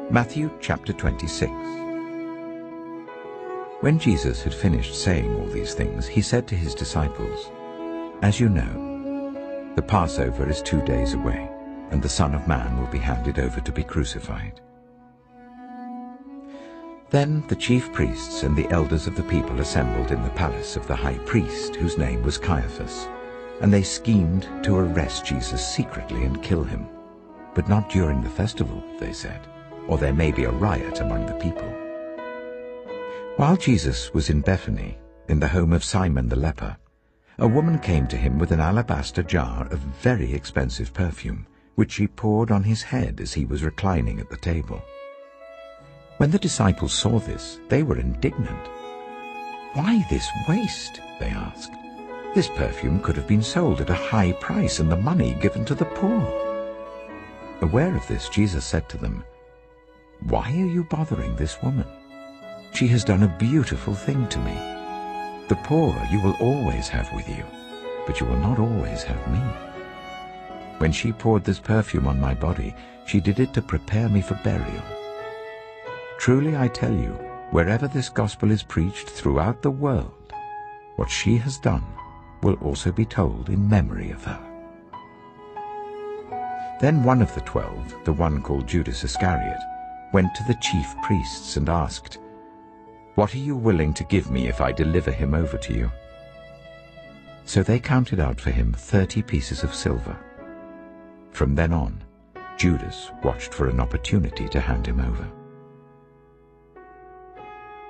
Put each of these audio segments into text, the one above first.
Matthew chapter 26. When Jesus had finished saying all these things, he said to his disciples, "As you know, the Passover is 2 days away, and the Son of Man will be handed over to be crucified." Then the chief priests and the elders of the people assembled in the palace of the high priest, whose name was Caiaphas, and they schemed to arrest Jesus secretly and kill him. But not during the festival, they said, or there may be a riot among the people. While Jesus was in Bethany, in the home of Simon the leper, a woman came to him with an alabaster jar of very expensive perfume, which she poured on his head as he was reclining at the table. When the disciples saw this, they were indignant. "Why this waste?" they asked. "This perfume could have been sold at a high price and the money given to the poor." Aware of this, Jesus said to them, "Why are you bothering this woman? She has done a beautiful thing to me. The poor you will always have with you, but you will not always have me. When she poured this perfume on my body, she did it to prepare me for burial. Truly I tell you, wherever this gospel is preached throughout the world, what she has done will also be told in memory of her." Then one of the 12, the one called Judas Iscariot, went to the chief priests and asked, "What are you willing to give me if I deliver him over to you?" So they counted out for him 30 pieces of silver. From then on, Judas watched for an opportunity to hand him over.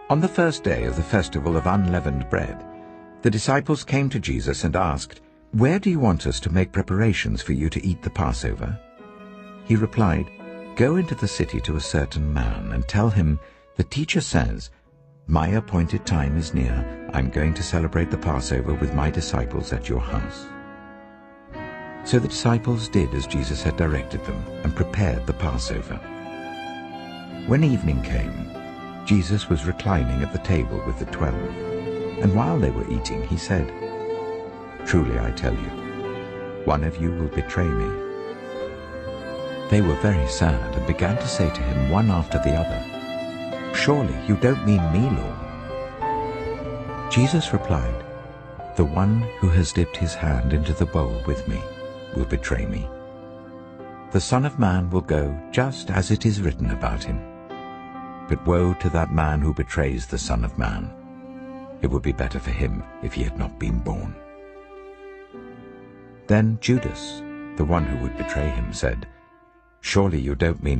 On the first day of the festival of unleavened bread, the disciples came to Jesus and asked, "Where do you want us to make preparations for you to eat the Passover?" He replied, "Go into the city to a certain man and tell him, 'The teacher says, my appointed time is near. I'm going to celebrate the Passover with my disciples at your house.'" So the disciples did as Jesus had directed them and prepared the Passover. When evening came, Jesus was reclining at the table with the 12, and while they were eating, he said, "Truly I tell you, one of you will betray me." They were very sad and began to say to him one after the other, "Surely you don't mean me, Lord?" Jesus replied, "The one who has dipped his hand into the bowl with me will betray me. The Son of Man will go just as it is written about him. But woe to that man who betrays the Son of Man. It would be better for him if he had not been born." Then Judas, the one who would betray him, said, "Surely you don't mean